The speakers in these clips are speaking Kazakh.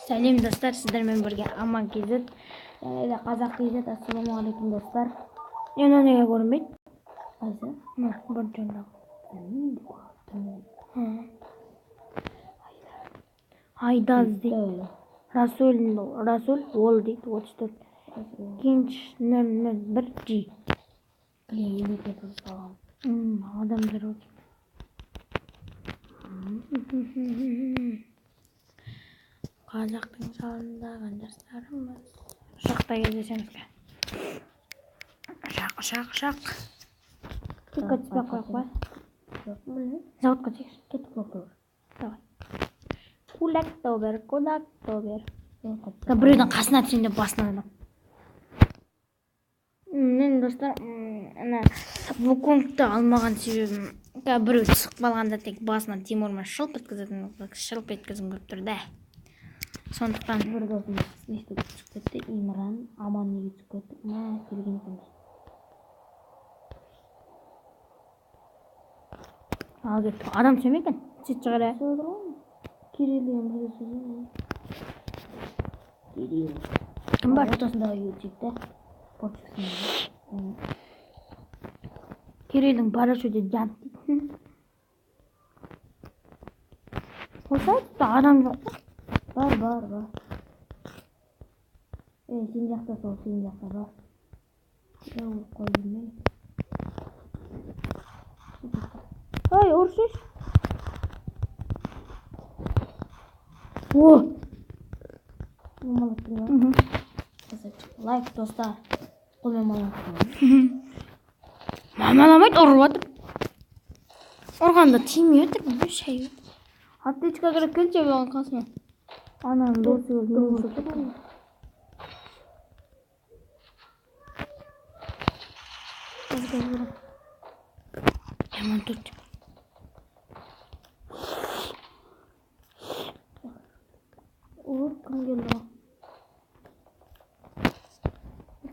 Сәлем достар, сіздермен бірге Аман KZ, және Қазақ KZ. Ассалаумағалейкум достар. Енді неге көрінбейді? Қайсы? Бір жондағы. Айдаз дейді. Расул ол дейді, 34. Кенш 001 G. Адамдар өте. Қазақтың жалындаған жастарымыз. Шақта кездесеміз бе? Шақ. Кетіп түспей қояқ ба? Заводқа тегіз. Кетіп қояқ. Давай. Кулак тобер. Біреудің қасына түсейін деп басынан адам. Мен достар, вуконгты алмаған себебім, біреу түсіп қалғанда тек басынан Тимурмен шылп еткізетін көріп тұрды. Сондықтан бір досым естіп түсіп кетті, Имран, Аман неге түсіп кетті, келген екенбіз. Ал кетті, адам сөйме екен, сөйт шығар ә? Кирилл деген сөзі. Кирилл. Кім бар? Фотосындағы ютубта. Кириллдің парашюте жан дейді. Осы айтыпта адам жоқ па? Бар. Сен жақта сол, сен жақта бар. Қой білмей. Ой, ұршыш. О! Лайк достар. Қолмен мамаламайды. Мамаламайды, ұрып атыр. Ұрғанда тимей өтір, шай өтір. Аптечка керек келче болған қасына. Ананың досы өлді. Яман төрт. Ұрып кім келді?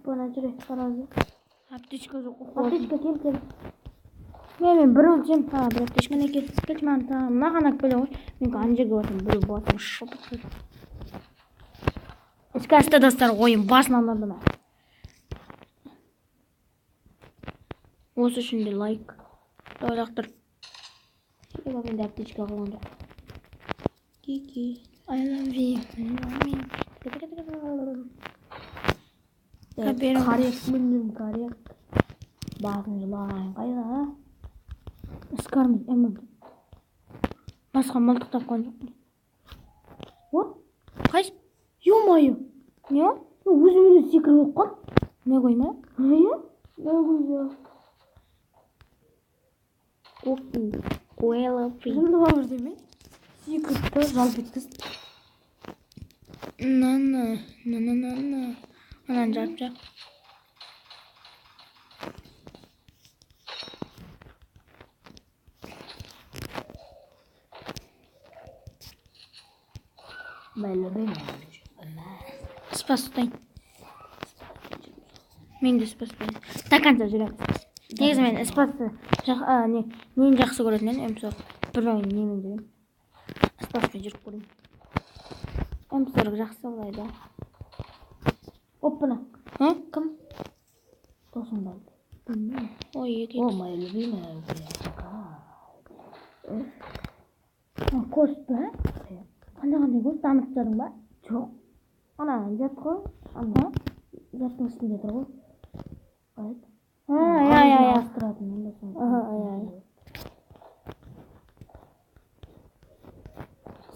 Бана жүрек қаразы. Аптечка жоқ. Аптечка кел. Мен бір өлчем. Бір аптечка не кел. Кел маған ақ бөлі ғой. Мен қан жерге батым. Бір батым шылпық. Ескәсті достар ойын басынан ұрды ма? Осы үшін де лайк. Тойлақтыр. Себебі мен де аптечка қылған жоқ. Кики. I love you. Қарек мүндім қарек. Бағын жылағайын қайда? Скармын әмін. Басқа мылтық тапқан жоқ. О? Қайсы? Ё-майы. Не о? Өзімен секіріп оққан. Не қойма? Айы? Не қойма? Куэлапи. Жынды бауыр деме? Секіріпті жалп еткіз. На. Анан жарып. Спас ұстайын. Мен де спас ұстайын. Стаканса жүрем. Негізі мен спасты нені жақсы көретінен өмсор. Бір ойын немен жүрем. Спаспен жүріп көрем. Өмсорық жақсы олайды. Оппана. Кім? Досың болды. Ой, еке. О, моя любимая. Кост ба? Қандай кост? Дамытып жадың ба? Жоқ. Ана, жат қой. Ана, жаттың үстінде тұр ғой. Қайт. Ай. Астыратын. Ай.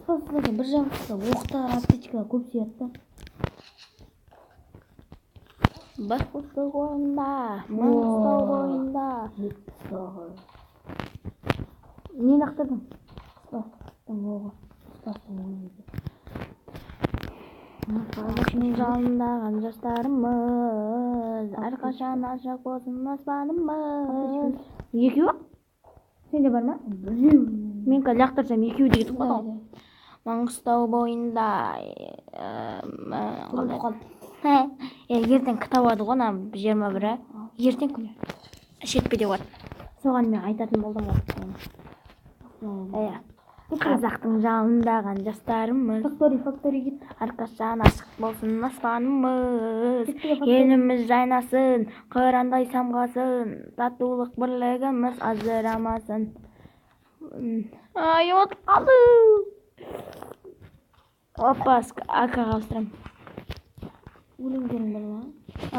Спасылығы бір жағысы оқтар, аптечка көп сиятты. Басқұстық ойында, маңғыстау ойында. Нені ақтырдың? Спастың оғы. Спастың ойында. Қазақтың жалындаған жастарымыз, әрқашан ашық болсын аспанымыз. Екеу? Сенде бар ма? Мен қазір лақтырсам екеу де кетіп қалды. Маңғыстау бойында. Ертең кітап ады ғой, 21-і. Ертең күні. Шетпеде болады. Соған мен айтатын болдым ғой. Қазақтың жалындаған жастарымыз. Фактори гит. Әрқашан ашық болсын аспанымыз. Еліміз жайнасын, қырандай самғасын. Татулық бірлігіміз ажырамасын. Ай, от қалды. Опа, ақаға ауыстырам. Өлеңдерің бар ма?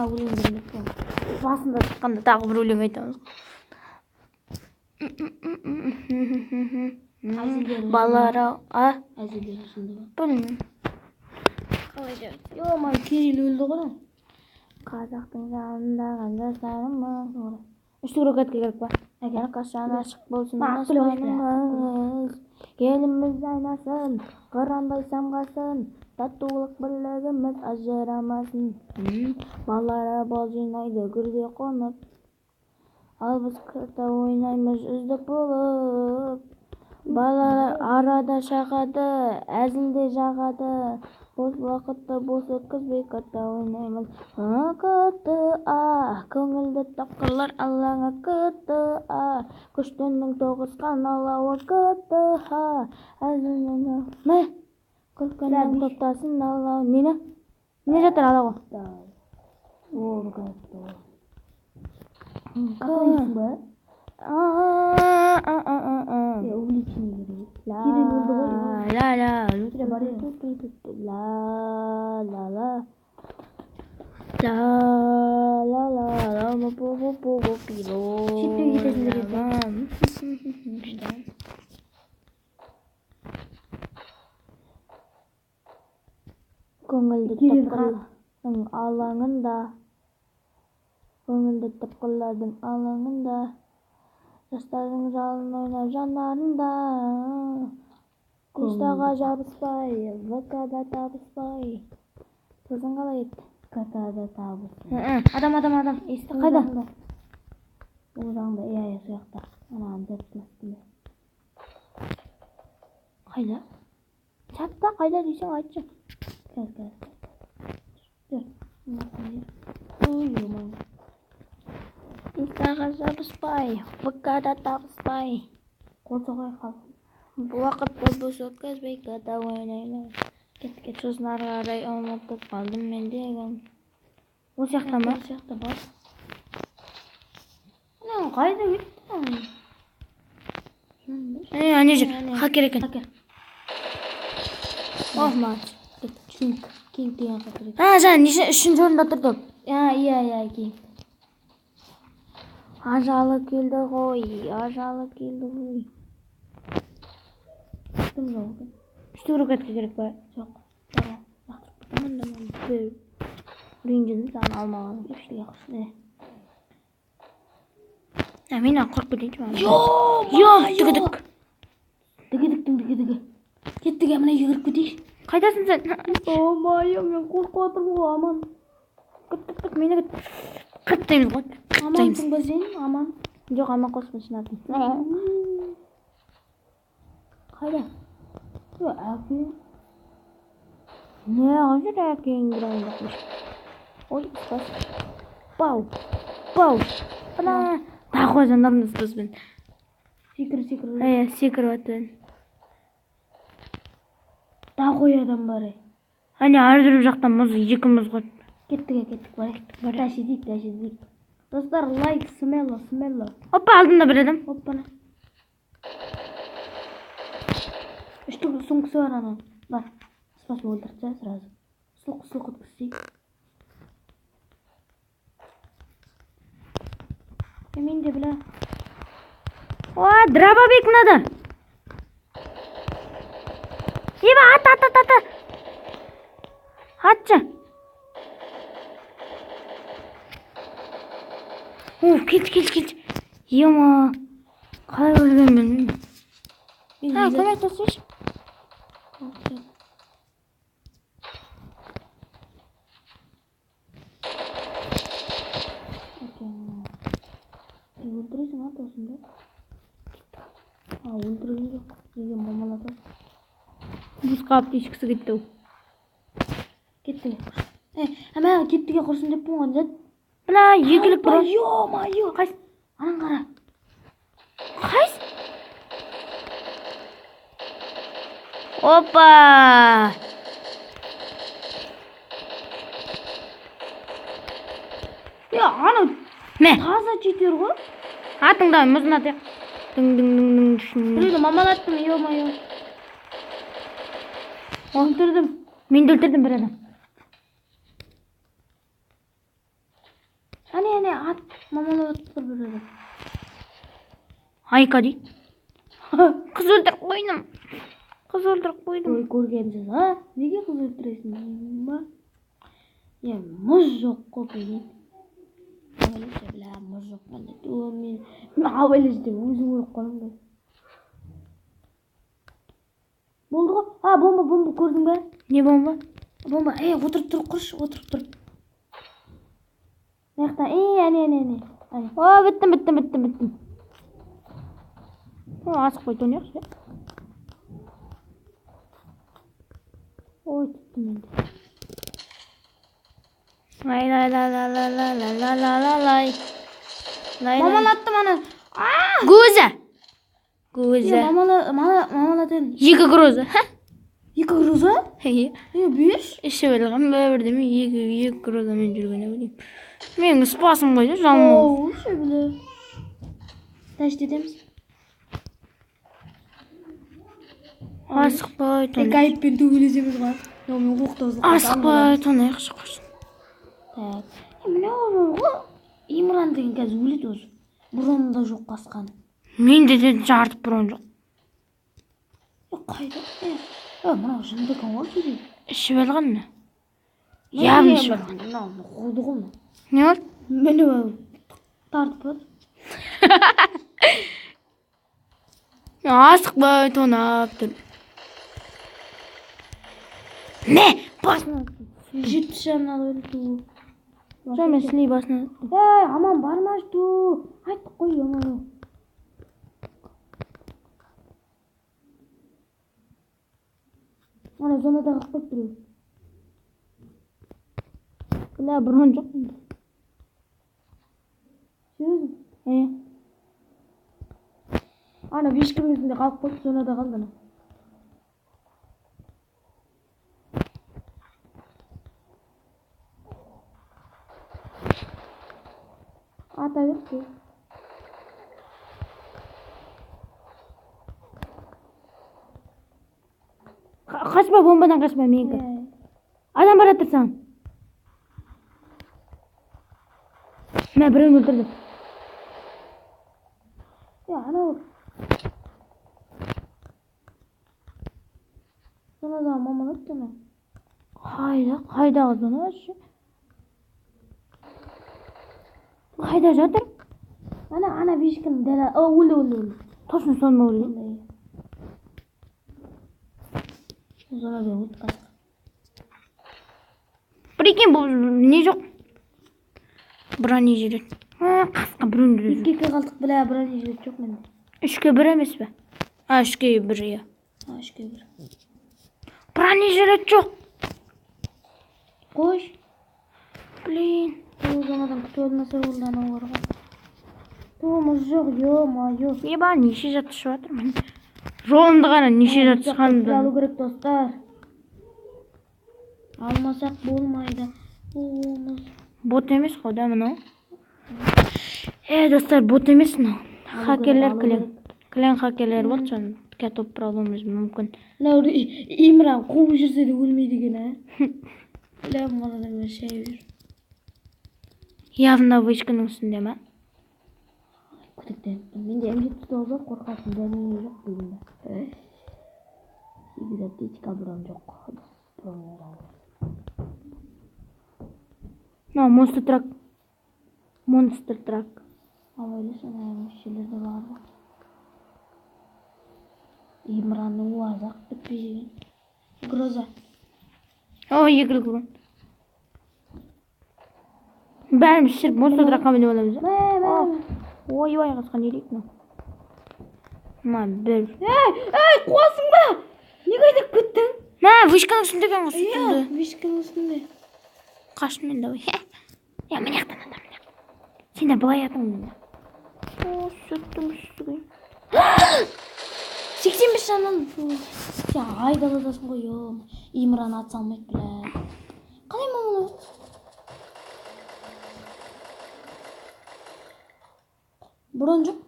Өлеңдерім бар. Басында шыққанда тағы бір өлең айтамыз. Балара, Әзілдер осында ба? білмеймін. Қалай деп? Йома, Кирилл өлді ғой. Қазақтың жалындаған жастарымыз. Үштігірек әтке керек ба? Әрқашан ашық болсын аспанымыз. Еліміз жайнасын, қырандай самғасын. Татулық бірлігіміз ажырамасын. Балалар бал жинайды гүрде қонып. Ал біз карта ойнаймыз үздік болып. Балалар арада шағады, әзілде жағады. Бос уақытта бос өткізбей карта ойнаймыз. КТА, көңілді тапқырлар алаңа КТА. Күштінің тоғысқан алауы КТА. Әзілмен күлкінің топтасын алау. Не жатыр алауы? Ол қатты. Какой ба? Увлечение керек. Кирилл өлді ғой. Ла-ла. Үтіре бар еді. Ла-ла-ла. Ла-ла-ла. Пу-пу-пу-пу-пило. Шеттеу кетесіңдер еді. Көңілді тапқырлардың алаңында. Көңілді тапқырлардың алаңында. Жастардың жалын ойнап жанарында. Инстаға жабыспай, ВК-да табыспай. Тозың қалай еді? КТА-да табыспай. Адам. Есті Қайда? Ол жағында, сояқта. Анаған дәптің. Қайда? Чатта қайда дейсің айтшы. Инстаға жабыспай, ВК-да табыспай. Қол соғай қал. Уақытты бос өткізбей карта ойнаймыз. Кет. Сосын ары қарай ұмытып қалдым мен деген. Ол сияқты ма? Ол сияқты бар. Қайда кетті? Ане жүр. Хакер екен. Матч. Кинг деген хакер екен. Жаңа үшінші орында тұрды. Иә, Кинг. Ажалы келді ғой. Кім жоқ? Үштігірек әтке керек ба? Жоқ. Ренжідім саған алмаған. Кепшілге қырсын. Мен қорқып кетейінші. Дүгідік. Кеттіге мына үйге кіріп кетейші. Қайдасың сен? Мен қорқып отырмын ғой, аман. Кіт, мені кіт. Қыттаймыз ғой. Амансың ба сен? Аман. Жоқ, аман қоспын шынатын. Қайда? Әке. Не ғажыр әкең бірайын бақыш. Ой, ұстас. Бау. Бына. Тағы жандарымыз бізбен. Секір. Секіріп атын. Тағы адам бар. Әне әрдіріп жақтан мұз, екіміз ғой. Кеттік, бар. Тәшедік. Достар, лайк, смело. Опа, алдында бір адам. Оппана. Үштік сумкасы бар анан. Бар. Спасибо өлтіртсе сразу. Сылқ өткізсей. Мен де біля. Дробовик мынада. Ата. Атшы. Келші. Ема. Қалай өлген мен? Көмек тосыш. Өлтіресің атасында. Өлтірген жоқ. Деген мамалады. Бұз қап тешкісі кетті. Кеттіге құрсын. Кеттіге құрсын деп бұнған жат. Бля, егілік бұра. Йо. Қайс? Анан қара. Қайс? Опа! Ya ana Мә, таза жетер ғой. атыңда мұзына тек. Дың. Біреуді мамалаттым, ё-моё. Өлтірдім. Мен де өлтірдім бір адам. Әне, ат мамалап тұр бір адам. Айка дейді. Қыз өлтіріп қойдым. Қыз өлтіріп қойдым. Ой, көргенсіз, а? Неге қыз өлтіресің ба? Я мұз жоқ қой деген. Авелесе, бля, мұз жоқ қандай. О, мен авелесте өзім өліп қалам ғой. Болды ғой? А, бомба көрдің бе? Не бомба? Бомба, отырып тұр, құршы, отырып тұр. Маяқта, әне. О, біттім. Асық қой төнеқші. Ой, түттім енді. Лай. Мамалаттым ана. Гуза. Мамалатын. Екі груза. Екі груза? Беш? Іші білген бірдеме екі грузамен жүргені білейм. Менің спасым қойды, жалмы. Оу, шөбілі. Тәшт етеміз. Асықпай тонайық. Айыппен төгілесеміз ғой. Мен қоқтаузылық. Асықпай тонайық шыққырсын. Так. Міне ғой. Имран деген қазір өледі өзі. Бұрын да жоқ қасқан. Менде де жартып бұрын жоқ. Қайда? Мынау жындықын ғой дейді. Іші білген не? Яғын іші білген. Мынау қойды ғой. Не ол? Міне тартып бар. Асықпай тонап тұр. Не? Басына. 70 жанына өлді. Жоқ, мен сілей басына. Аман бармашты. Айттық қой, аман. Ана зонадағы қойып тұр. Бля, бұрын жоқ. Серьезно? Ана вишканың өзінде қалып қойып, зонада қалды ана. Ата берді. Қашпа, бомбадан қашпа, менікі. Адам бара тұрсаң. Мә, біреуін өлтірді. Анау. Зонадағы маман өтті ме? Қайдағы зона шы? Қайда жатыр? Ана вишканың дәл. Өлді. Точно сонда өлді. Зонада өтті қасқа. Прикинь, бұл не жоқ? Брони жүреді. Қасқа біреуін жүреді. 2-2 қалдық, бля, брони жүреді жоқ менде. 3-ке 1 емес пе? 3-ке 1, иә. 3-ке 1. Брони жүреді жоқ. Қош. Блин. Ол жаңадан күтіп алмаса болды анау қарға. Туымыз жоқ, ё-моё. Еба, неше жатышып жатыр мен. Жолымды ғана неше жатышқанымды. Алу керек достар. Алмасақ болмайды. Туымыз. Бот емес қой да мынау. Достар, бот емес мынау. Хакерлер клен хакерлер болды соны кетіп проблемамыз мүмкін. Мынау Имран қуып жүрсе де өлмейді екен, а? Бля, мынадан мен шайып жүр. Явно вышканың үстінде ма? Күдіктеніппін. Менде М7 қорқатын дәнеңе жоқ деймін. Гидратетика бұрын жоқ. Монстр трак. Абайлы сана мүшелерді бар ба? Имранның уазақ бітпеген. Гроза. Егіл құрын. Бәріміз шіріп монстр тракқа мініп аламыз. Ой, қасқан ерек мынау. Бір. Қуасың ба? Не қайдап кеттің? Вышканың үстінде екен ғой сүтімді. Вишканың үстінде. Қашын мен давай. Мен яқтан адам. Сен де былай атың мен. Сүттің үстіге. 85 жаннан сен айдап жатасың ғой Имран ат салмайды бля. Қалай мұны? Бұрын жоқ.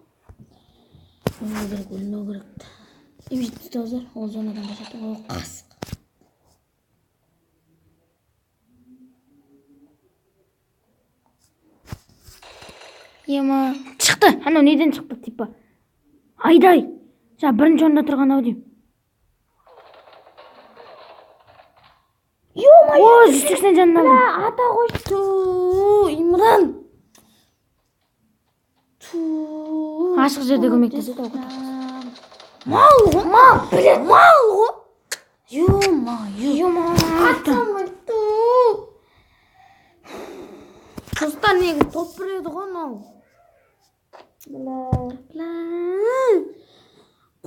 Өлмеу керек. Емшет ұстаздар, ол зонадан қашады, ол қасық. Ема, шықты. Анау неден шықты, типа. Айдай. Жаңа бірінші орында тұрған ау деймін. О, 180 жанын алдым. Ата қойшы, Имран. Ашық жерде көмектеседі ол. Мал ғой. Ема. Атамайды. Достар неге топ біреді ғой мынау.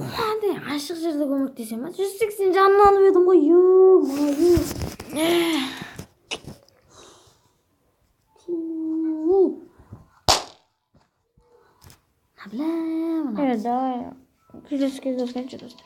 Қандай ашық жерде көмектесем, 180 жанын алып едім ғой. Давай. Келесі кездескенше достар.